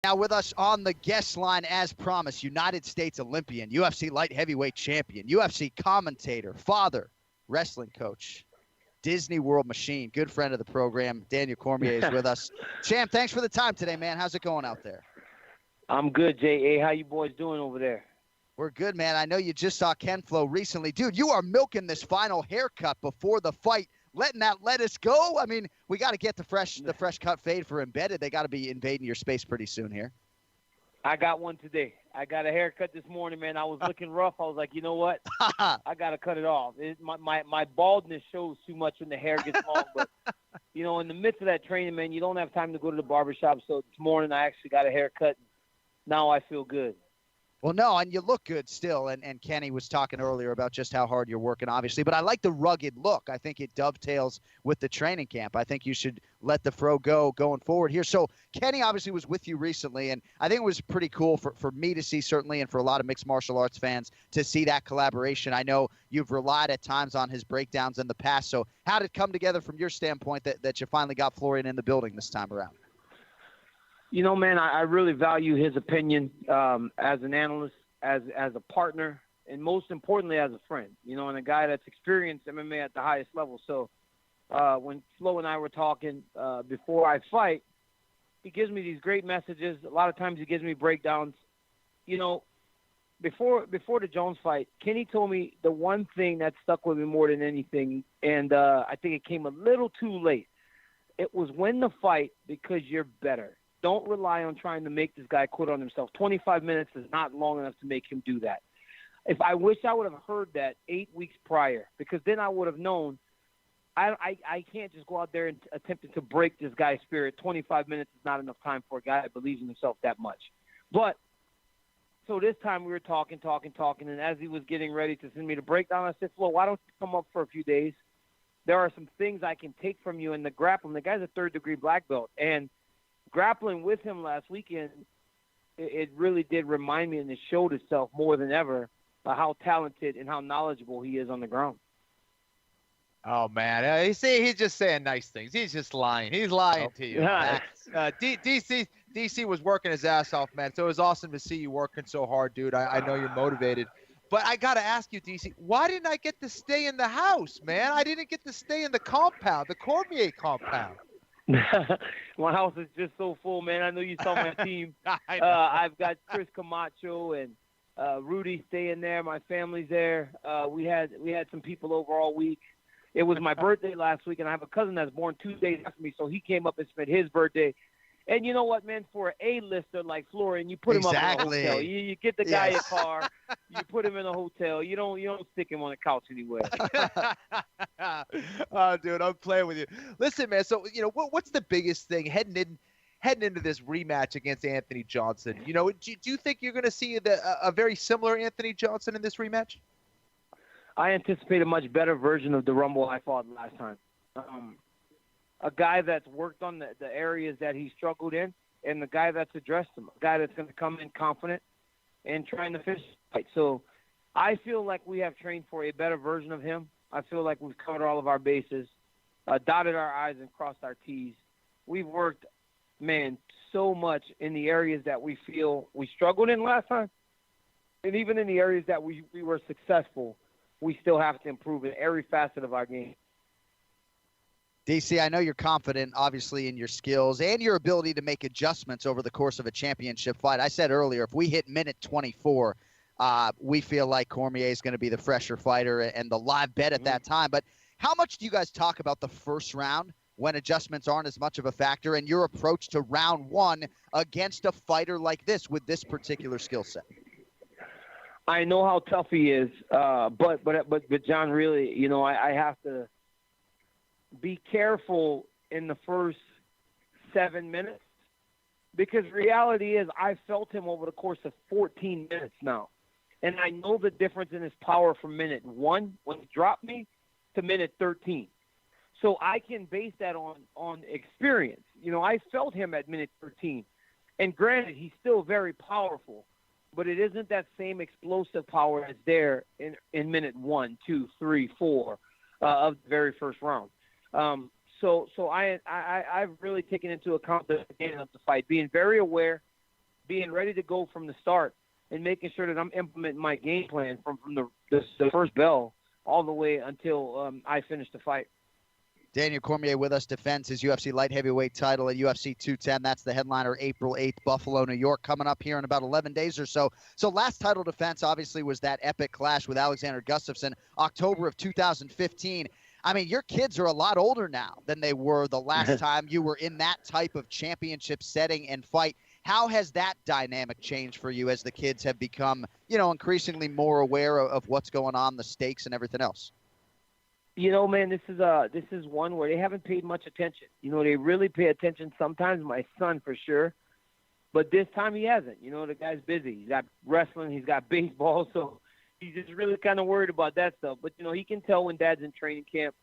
Now with us on the guest line, as promised, United States Olympian, UFC light heavyweight champion, UFC commentator, father, wrestling coach, Disney World machine, good friend of the program, Daniel Cormier is with us. Champ, thanks for the time today, man. How's it going out there? I'm good, J.A. How you boys doing over there? We're good, man. I know you just saw Ken Flo recently. Dude, you are milking this final haircut before the fight, letting that lettuce go. I mean, we got to get the fresh cut fade for Embedded. They got to be invading your space pretty soon here. I got one today. I got a haircut this morning, man. I was looking rough. I was like, you know what? I got to cut it off. My baldness shows too much when the hair gets long. But, you know, in the midst of that training, man, you don't have time to go to the barbershop. So this morning I actually got a haircut. Now I feel good. Well, no, and you look good still, and Kenny was talking earlier about just how hard you're working, obviously, but I like the rugged look. I think it dovetails with the training camp. I think you should let the fro go going forward here. So Kenny obviously was with you recently, and I think it was pretty cool for me to see, certainly, and for a lot of mixed martial arts fans to see that collaboration. I know you've relied at times on his breakdowns in the past, so how did it come together from your standpoint that you finally got Florian in the building this time around? You know, man, I really value his opinion as an analyst, as a partner, and most importantly, as a friend, you know, and a guy that's experienced MMA at the highest level. So when Flo and I were talking before I fight, he gives me these great messages. A lot of times he gives me breakdowns. You know, before the Jones fight, Kenny told me the one thing that stuck with me more than anything, and I think it came a little too late. It was win the fight because you're better. Don't rely on trying to make this guy quit on himself. 25 minutes is not long enough to make him do that. If I wish I would have heard that 8 weeks prior, because then I would have known I can't just go out there and attempt to break this guy's spirit. 25 minutes is not enough time for a guy that believes in himself that much. But so this time we were talking, and as he was getting ready to send me the breakdown, I said, Flo, why don't you come up for a few days? There are some things I can take from you in the grappling. The guy's a third-degree black belt, and grappling with him last weekend, it really did remind me, and it showed itself more than ever, how talented and how knowledgeable he is on the ground. Oh, man. You see, he's just saying nice things. He's just lying. He's lying to you. DC was working his ass off, man. So it was awesome to see you working so hard, dude. I know you're motivated. But I got to ask you, DC, why didn't I get to stay in the house, man? I didn't get to stay in the compound, the Cormier compound. My house is just so full, man. I know you saw my team. I've got Chris Camacho and Rudy staying there. My family's there. We had some people over all week. It was my birthday last week, and I have a cousin that's born 2 days after me, so he came up and spent his birthday. And you know what, man? For an A-lister like Florian, you put him up in a hotel. You get the guy a car. You put him in a hotel. You don't stick him on a couch anywhere. Oh, dude, I'm playing with you. Listen, man. So you know what's the biggest thing heading into this rematch against Anthony Johnson? You know, do you think you're going to see a very similar Anthony Johnson in this rematch? I anticipate a much better version of the Rumble I fought last time. A guy that's worked on the areas that he struggled in, and the guy that's addressed them, a guy that's going to come in confident and trying to finish the fight. So I feel like we have trained for a better version of him. I feel like we've covered all of our bases, dotted our I's and crossed our T's. We've worked, man, so much in the areas that we feel we struggled in last time. And even in the areas that we were successful, we still have to improve in every facet of our game. DC, I know you're confident, obviously, in your skills and your ability to make adjustments over the course of a championship fight. I said earlier, if we hit minute 24, we feel like Cormier is going to be the fresher fighter and the live bet at that time. But how much do you guys talk about the first round when adjustments aren't as much of a factor, and your approach to round one against a fighter like this with this particular skill set? I know how tough he is, but John, really, you know, I have to be careful in the first 7 minutes, because reality is I felt him over the course of 14 minutes now, and I know the difference in his power from minute 1 when he dropped me to minute 13. So I can base that on experience. You know, I felt him at minute 13, and granted, he's still very powerful, but it isn't that same explosive power that's there in minute 1, 2, 3, 4 of the very first round. So I've really taken into account the beginning of the fight, being very aware being ready to go from the start and making sure that I'm implementing my game plan from the first bell all the way until I finish the fight. Daniel Cormier with us defends his UFC light heavyweight title at UFC 210. That's the headliner, April 8th, Buffalo, New York, coming up here in about 11 days or so. So last title defense obviously was that epic clash with Alexander Gustafsson, October of 2015. I mean, your kids are a lot older now than they were the last time you were in that type of championship setting and fight. How has that dynamic changed for you as the kids have become, increasingly more aware of what's going on, the stakes and everything else? Man, this is one where they haven't paid much attention. They really pay attention sometimes, my son for sure. But this time he hasn't. The guy's busy. He's got wrestling. He's got baseball. So he's just really kind of worried about that stuff. But, he can tell when Dad's in training camp.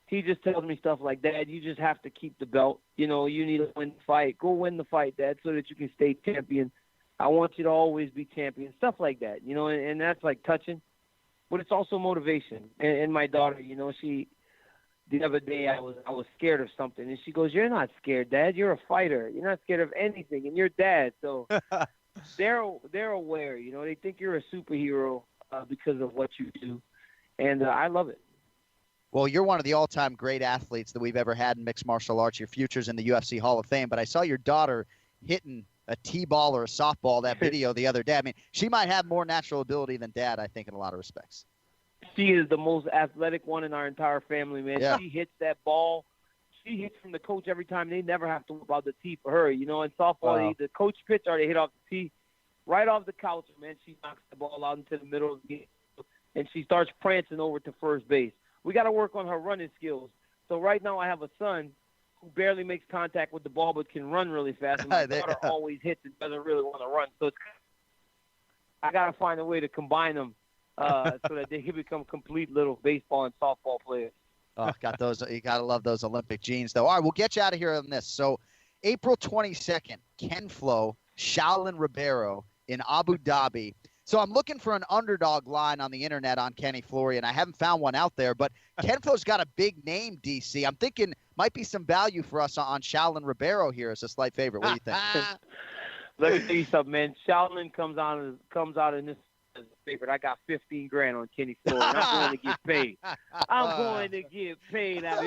He just tells me stuff like, Dad, you just have to keep the belt. You need to win the fight. Go win the fight, Dad, so that you can stay champion. I want you to always be champion. Stuff like that, and that's like touching. But it's also motivation. And my daughter, the other day I was scared of something, and she goes, "You're not scared, Dad. You're a fighter. You're not scared of anything, and you're Dad." So they're aware. They think you're a superhero because of what you do, and I love it. Well, you're one of the all-time great athletes that we've ever had in mixed martial arts. Your future's in the UFC Hall of Fame. But I saw your daughter hitting a T-ball or a softball, that video the other day. I mean, she might have more natural ability than Dad, I think, in a lot of respects. She is the most athletic one in our entire family, man. Yeah. She hits that ball. She hits from the coach every time. They never have to whip out the tee for her. In softball, the coach pitch or they hit off the tee. Right off the couch, man, she knocks the ball out into the middle of the game, and she starts prancing over to first base. We got to work on her running skills. So right now I have a son who barely makes contact with the ball but can run really fast. And my daughter always hits and doesn't really want to run. So I got to find a way to combine them so that they can become complete little baseball and softball players. Oh, you got to love those Olympic genes, though. All right, we'll get you out of here on this. So April 22nd, Ken Flo, Shaolin Ribeiro in Abu Dhabi. So I'm looking for an underdog line on the internet on Kenny Florian. I haven't found one out there, but Ken Flo's got a big name, DC. I'm thinking might be some value for us on Shaolin Ribeiro here as a slight favorite. What do you think? Let me tell you something, man. Shaolin comes out in this as a favorite. I got $15,000 on Kenny Florian. I'm going to get paid. I'm going to get paid. See that,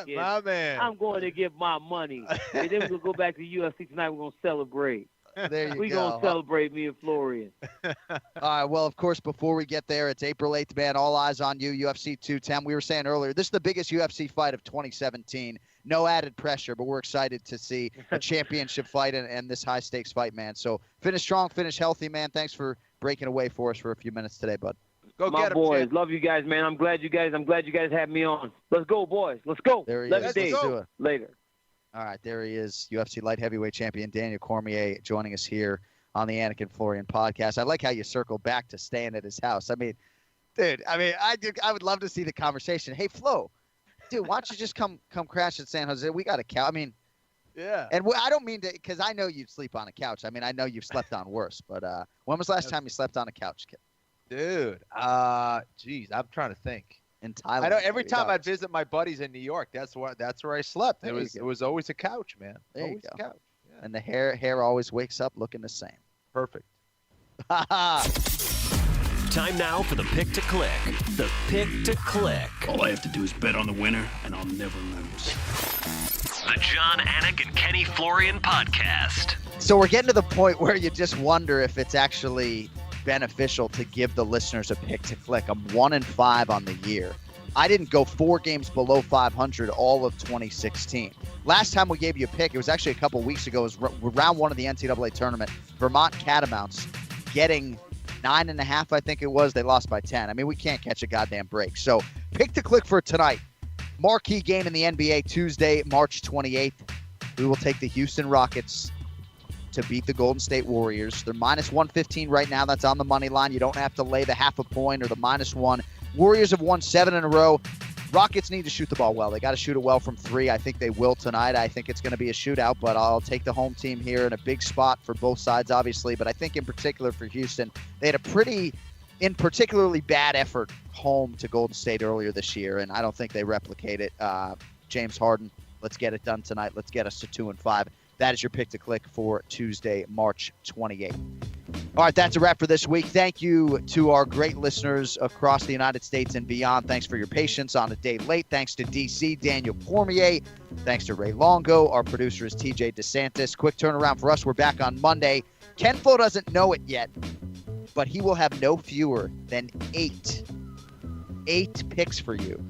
my man. I'm going to get my money. And then we'll go back to UFC tonight. We're going to celebrate. There you go. We're going to celebrate me and Florian. All right, well, of course, before we get there, it's April 8th, man. All eyes on you, UFC 210. We were saying earlier, this is the biggest UFC fight of 2017. No added pressure, but we're excited to see a championship fight and this high-stakes fight, man. So finish strong, finish healthy, man. Thanks for breaking away for us for a few minutes today, bud. Go My get him, boys. champ. Love you guys, man. I'm glad you guys had me on. Let's go, boys. Let's go. There he 11 is. days Let's do it. later. All right, there he is, UFC light heavyweight champion Daniel Cormier joining us here on the Anakin Florian podcast. I like how you circle back to staying at his house. I mean, dude, I would love to see the conversation. Hey, Flo, dude, why don't you just come crash at San Jose? We got a couch. I mean, yeah. And I don't mean to, because I know you sleep on a couch. I mean, I know you've slept on worse, but when was the last time you slept on a couch, kid? Dude, geez, I'm trying to think. In Thailand. I know every time I'd visit my buddies in New York, that's where I slept. It was always a couch, man. There always you a go. couch. Yeah. And the hair always wakes up looking the same. Perfect. Time now for the pick to click. The pick to click. All I have to do is bet on the winner, and I'll never lose. The John Anik and Kenny Florian podcast. So we're getting to the point where you just wonder if it's actually beneficial to give the listeners a pick to click. I'm 1-5 on the year. I didn't go 4 games below 500 all of 2016. Last time we gave you a pick, it was actually a couple weeks ago. It was round 1 of the NCAA tournament. Vermont Catamounts getting 9.5, I think it was. They lost by 10. I mean, we can't catch a goddamn break. So pick to click for tonight. Marquee game in the NBA Tuesday, March 28th. We will take the Houston Rockets to beat the Golden State Warriors. They're minus 115 right now. That's on the money line. You don't have to lay the half a point or the -1. Warriors have won 7 in a row. Rockets need to shoot the ball well. They got to shoot it well from 3. I think they will tonight. I think it's going to be a shootout, but I'll take the home team here in a big spot for both sides, obviously. But I think in particular for Houston, they had a pretty particularly bad effort home to Golden State earlier this year, and I don't think they replicate it. James Harden, let's get it done tonight. Let's get us to 2-5. That is your pick to click for Tuesday, March 28th. All right, that's a wrap for this week. Thank you to our great listeners across the United States and beyond. Thanks for your patience on a day late. Thanks to DC Daniel Cormier. Thanks to Ray Longo. Our producer is TJ DeSantis. Quick turnaround for us. We're back on Monday. Ken Flo doesn't know it yet, but he will have no fewer than eight picks for you